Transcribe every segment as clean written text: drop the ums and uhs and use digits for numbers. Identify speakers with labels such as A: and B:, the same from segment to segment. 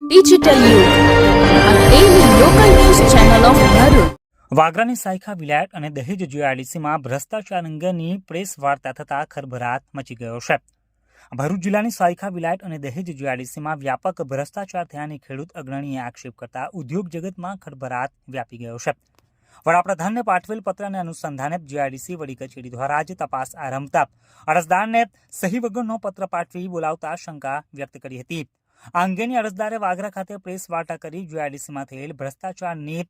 A: Digital Yug આ daily local news channel of Bharuch.
B: વાગરાની સાયખા વિલાયત અને દહેજ જીઆઈડીસીમાં ભ્રષ્ટાચાર અંગેની પ્રેસ વાર્તા થતાં ખળભળાટ મચી ગયો છે. ભરૂચ જિલ્લાની સાયખા વિલાયત અને દહેજ જીઆઈડીસીમાં વ્યાપક ભ્રષ્ટાચાર થયાની ખેડૂત અગ્રણીએ આક્ષેપ કરતા ઉદ્યોગ જગતમાં ખળભળાટ વ્યાપી ગયો છે. વડાપ્રધાનને પાઠવેલ પત્રને અનુસંધાને જીઆઈડીસી વડી કચેરી દ્વારા જ તપાસ આરંભતા અરજદારને સહી વગરનો પત્ર પાઠવી બોલાવતા શંકા વ્યક્ત કરી હતી. આ અંગેની અરજદારે વાગરા ખાતે પ્રેસ વાર્તા કરી જીઆઈડીસીમાં થયેલ ભ્રષ્ટાચારની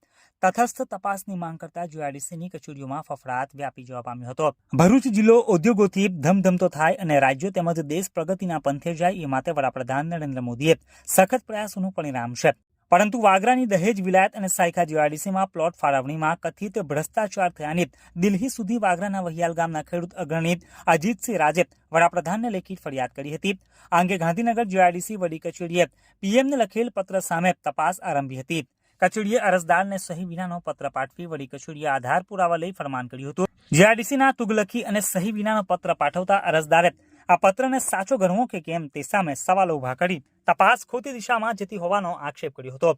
B: તટસ્થ તપાસની માંગ કરતા જીઆઈડીસીની કચેરીઓમાં ફફડાટ વ્યાપી જવા પામ્યો હતો. ભરૂચ જિલ્લો ઉદ્યોગોથી ધમધમતો થાય અને રાજ્યો તેમજ દેશ પ્રગતિના પંથે જાય એ માટે વડાપ્રધાન નરેન્દ્ર મોદીએ સખત પ્રયાસોનું પરિણામ છે. પરંતુ વાગરાની દહેજ વિલાયત અને સાયખા જીઆઈડીસીમાં પ્લોટ ફાળવણીમાં કથિત ભ્રષ્ટાચાર થયાની દિલ્હી સુધી વાગરાના વહિયાલ ગામના ખેડૂત અગ્રણી અજીતસિંહ રાજે વડાપ્રધાનને લેખિત ફરિયાદ કરી હતી. આ અંગે ગાંધીનગર જીઆઈડીસી વડી કચેરીએ પીએમને લખેલ પત્ર સામે તપાસ આરંભી હતી. કચેરીએ અરજદારને સહી વિનાનો પત્ર પાઠવી વડી કચેરીએ આધાર પુરાવા લઈ ફરમાન કર્યું હતું. જીઆઈડીસીના તુગલકી અને સહી વિનાનો પત્ર પાઠવતા અરજદારે આ પત્રને સાચો ગણવો કે કેમ તે સામે સવાલો ઉભા કરી તપાસ ખોટી દિશામાં જતી હોવાનો આક્ષેપ કર્યો હતો.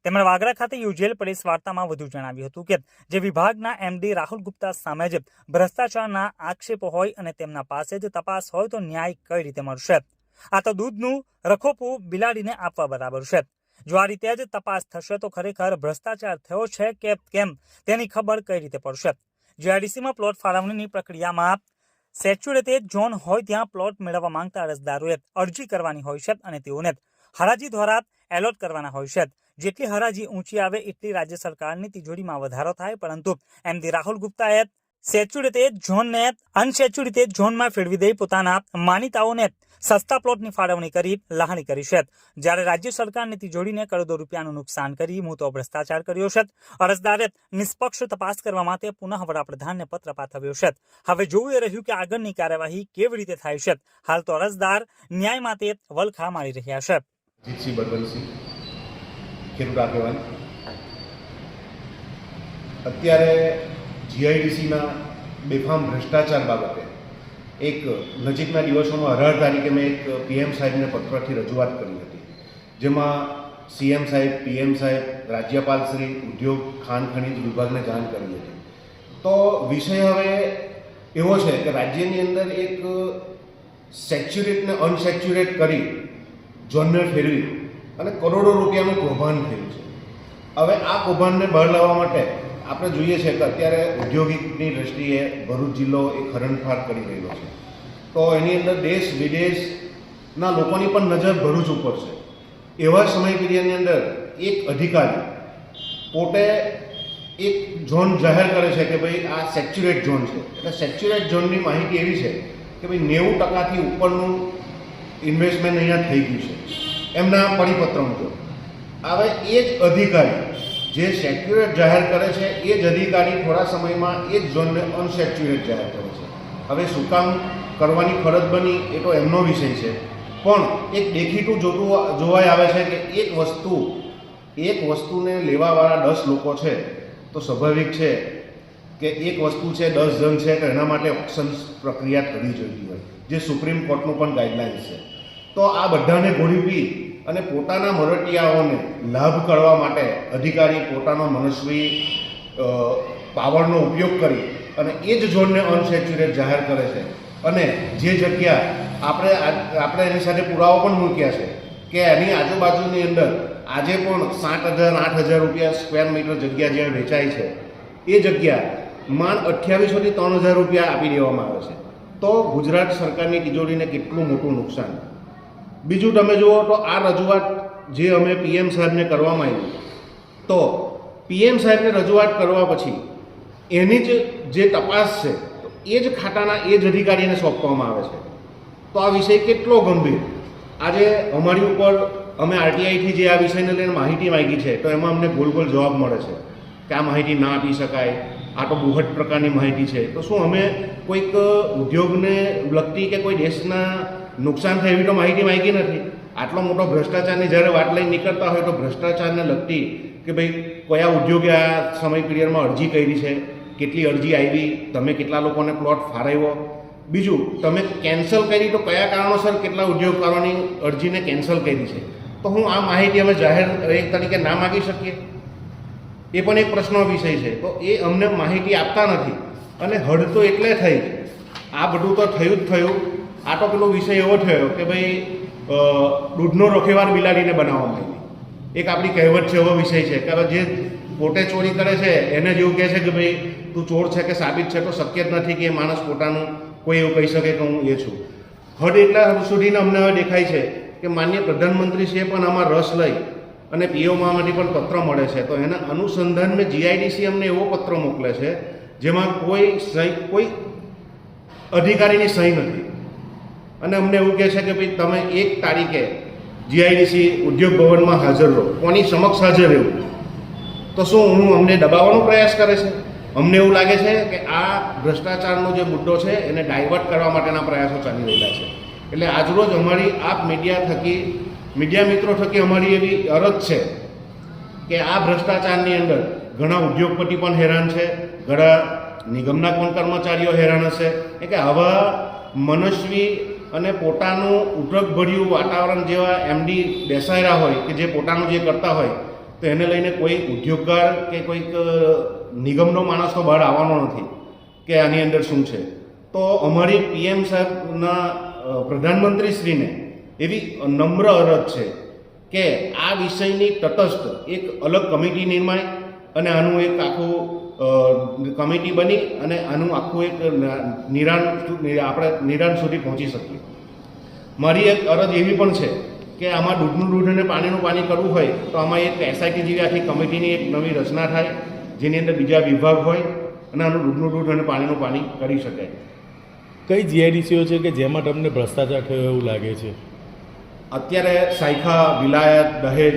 B: તેમણે વાગરા ખાતે યોજેલ પ્રેસ વાર્તામાં વધુ જણાવ્યું હતું કે જે વિભાગના એમડી રાહુલ ગુપ્તા સામે જ ભ્રષ્ટાચારના આક્ષેપો હોય અને તેમના પાસે જ તપાસ હોય તો ન્યાય કઈ રીતે મળશે? આ તો દૂધનું રખોપું બિલાડીને આપવા બરાબર છે. જો આ રીતે જ તપાસ થશે તો ખરેખર ભ્રષ્ટાચાર થયો છે કે કેમ તેની ખબર કઈ રીતે પડશે? જીઆઈડીસીમાં પ્લોટ ફાળવણીની પ્રક્રિયામાં સેચ્યુરેટેડ ઝોન હોય ત્યાં પ્લોટ મેળવવા માંગતા અરજદારોએ અરજી કરવાની હોય છે અને તેઓને હરાજી દ્વારા એલોટ કરવાના હોય છે. જેટલી હરાજી ઊંચી આવે એટલી રાજ્ય સરકારની તિજોરીમાં વધારો થાય, પરંતુ એમડી રાહુલ ગુપ્તાએ સેચ્યુરેટેડ ઝોનને અનસેચ્યુરેટેડ ઝોનમાં ફેરવી દઈ પોતાના માનીતાઓને સસ્તા પ્લોટની ફાળવણી કરી લહાણી કરી છે. જ્યારે રાજ્ય સરકારની તિજોરીને કરોડો રૂપિયાનું નુકસાન કરી મોટો ભ્રષ્ટાચાર કર્યો છે. અરજદારે નિષ્પક્ષ તપાસ કરવા માટે પુનઃ વડાપ્રધાનને પત્ર પાઠવ્યો છે. હવે જોવું એ રહ્યું કે આગળની કાર્યવાહી કેવી રીતે થાય છે. હાલ તો અરજદાર ન્યાય માટે વલખા મારી રહ્યા છે.
C: જીતસિંહ બળવંતસિંહ, ખેડૂત આગેવાન. અત્યારે જીઆઈડીસીના બેફામ ભ્રષ્ટાચાર બાબતે એક નજીકના દિવસોમાં 18 તારીખે મેં એક પીએમ સાહેબને પત્રથી રજૂઆત કરી હતી, જેમાં સીએમ સાહેબ, પીએમ સાહેબ, રાજ્યપાલ શ્રી, ઉદ્યોગ ખાણ ખનિજ વિભાગને જાણ કરી હતી. તો વિષય હવે એવો છે કે રાજ્યની અંદર એક સેચ્યુરેટને અનસેચ્યુરેટ કરી ઝોનને ફેરવી અને કરોડો રૂપિયાનું કૌભાંડ થયું છે. હવે આ કૌભાંડને બહાર લાવવા માટે આપણે જોઈએ છે કે અત્યારે ઔદ્યોગિકની દ્રષ્ટિએ ભરૂચ જિલ્લો એક હરણફાળ કરી રહેલો છે. તો એની અંદર દેશ વિદેશના લોકોની પણ નજર ભરૂચ ઉપર છે. એવા સમય પીરિયડની અંદર એક અધિકારી પોતે એક ઝોન જાહેર કરે છે કે ભાઈ આ સેચ્યુરેટ ઝોન છે. એટલે સેચ્યુરેટ ઝોનની માહિતી એવી છે કે ભાઈ 90% ઉપરનું ઇન્વેસ્ટમેન્ટ અહીંયા થઈ ગયું છે એમના પરિપત્ર મુજબ. હવે એ જ અધિકારી જે સેચ્યુરેટ જાહેર કરે છે એ જ અધિકારી થોડા સમયમાં એ જ ઝોનને અનસેચ્યુરેટ જાહેર કરે છે. હવે શું કામ કરવાની ફરજ બની એ તો એમનો વિષય છે, પણ એક દેખીતું જોવાય આવે છે કે એક વસ્તુને લેવાવાળા 10 લોકો છે તો સ્વાભાવિક છે કે એક વસ્તુ છે 10 જણ છે તો એના માટે ઓક્શન પ્રક્રિયા કરવી જોઈએ હોય, જે સુપ્રીમ કોર્ટનું પણ ગાઈડલાઇન્સ છે. તો આ બધાને ઘોડી પી અને પોતાના મરટિયાઓને લાભ કરવા માટે અધિકારી પોતાનો મનસ્વી પાવરનો ઉપયોગ કરી અને એ જ ઝોનને અનસેચ્યુરેટ જાહેર કરે છે. અને જે જગ્યા આપણે એની સાથે પુરાવો પણ મૂક્યા છે કે એની આજુબાજુની અંદર આજે પણ 7,000-8,000 રૂપિયા સ્ક્વેર મીટર જગ્યા જ્યાં વેચાય છે એ જગ્યા માંડ 2800 થી 3,000 રૂપિયા આપી દેવામાં આવે છે. તો ગુજરાત સરકારની તિજોરીને કેટલું મોટું નુકસાન. બીજું તમે જુઓ તો આ રજૂઆત જે અમે પીએમ સાહેબને કરવામાં આવી, તો પીએમ સાહેબને રજૂઆત કરવા પછી એની જે તપાસ છે તો એ જ ખાતાના એ જ અધિકારીને સોંપવામાં આવે છે. તો આ વિષય કેટલો ગંભીર. આજે અમારી ઉપર અમે આરટીઆઈથી જે આ વિષયને લઈને માહિતી માંગી છે તો એમાં અમને ગોલ જવાબ મળે છે કે આ માહિતી ના આપી શકાય, આ તો બુહટ પ્રકારની માહિતી છે. તો શું અમે કોઈક ઉદ્યોગને લગતી કે કોઈ દેશના નુકસાન થાય એવી તો માહિતી માંગી નથી. આટલો મોટો ભ્રષ્ટાચારની જ્યારે વાત લઈને નીકળતા હોય તો ભ્રષ્ટાચારને લગતી કે ભાઈ કયા ઉદ્યોગે આ સમય પીરિયડમાં અરજી કરી છે, કેટલી અરજી આવી, તમે કેટલા લોકોને પ્લોટ ફાળવ્યો, બીજું તમે કેન્સલ કરી તો કયા કારણોસર કેટલા ઉદ્યોગકારોની અરજીને કેન્સલ કરી છે. તો હું આ માહિતી અમે જાહેર એક તરીકે ના માગી શકીએ? એ પણ એક પ્રશ્નનો વિષય છે. તો એ અમને માહિતી આપતા નથી અને હદ તો એટલે થઈ, આ બધું તો થયું જ થયું. આ તો પેલો વિષય એવો થયો કે ભાઈ દૂધનો રોકેવાર બિલાડીને બનાવવામાં આવી. એક આપણી કહેવત છે, એવો વિષય છે કે જે પોતે ચોરી કરે છે એને જ એવું કહે છે કે ભાઈ તું ચોર છે કે સાબિત છે, તો શક્ય જ નથી કે એ માણસ પોતાનું કોઈ એવું કહી શકે કે હું એ છું. હદ એટલા સુધીને અમને હવે દેખાય છે કે માનનીય પ્રધાનમંત્રીશ્રીએ પણ આમાં રસ લઈ અને પીઓમાંથી પણ પત્ર મળે છે. તો એના અનુસંધાનમાં જીઆઈડીસી અમને એવો પત્ર મોકલે છે જેમાં કોઈ અધિકારીની સહી નથી અને અમને એવું કહે છે કે ભાઈ તમે 1 તારીખે જીઆઈડીસી ઉદ્યોગ ભવનમાં હાજર રહો. કોની સમક્ષ હાજર રહેવું? તો શું અમને દબાવવાનો પ્રયાસ કરે છે? અમને એવું લાગે છે કે આ ભ્રષ્ટાચારનો જે મુદ્દો છે એને ડાયવર્ટ કરવા માટેના પ્રયાસો ચાલી રહેલા છે. એટલે આજરોજ અમારી આપ મીડિયા મિત્રો થકી અમારી એવી અરજ છે કે આ ભ્રષ્ટાચારની અંદર ઘણા ઉદ્યોગપતિ પણ હેરાન છે, ઘણા નિગમના પણ કર્મચારીઓ હેરાન હશે. કે આવા મનસ્વી અને પોતાનું ઉદ્રકભર્યું વાતાવરણ જેવા એમડી બેસાયેલા હોય કે જે પોતાનું જે કરતા હોય, તો એને લઈને કોઈ ઉદ્યોગકાર કે કોઈક નિગમનો માણસ તો બહાર આવવાનો નથી કે આની અંદર શું છે. તો અમારી પીએમ સાહેબના પ્રધાનમંત્રીશ્રીને એવી નમ્ર અરજ છે કે આ વિષયની તટસ્થ એક અલગ કમિટી નિર્માય અને આનું એક આખું કમિટી બની અને આનું આખું એક નિરાણ સુધી પહોંચી શકીએ. મારી એક અરજ એવી પણ છે કે આમાં દૂધનું દૂધ અને પાણીનું પાણી કરવું હોય તો આમાં એક એસઆઈટી જેવી આખી કમિટીની એક નવી રચના થાય, જેની અંદર બીજા વિભાગ હોય અને આનું દૂધનું દૂધ અને પાણીનું પાણી કરી શકાય.
D: કઈ જીઆઈડીસીઓ છે કે જેમાં તમને ભ્રષ્ટાચાર થયો એવું લાગે છે?
C: અત્યારે સાયખા, વિલાયત, દહેજ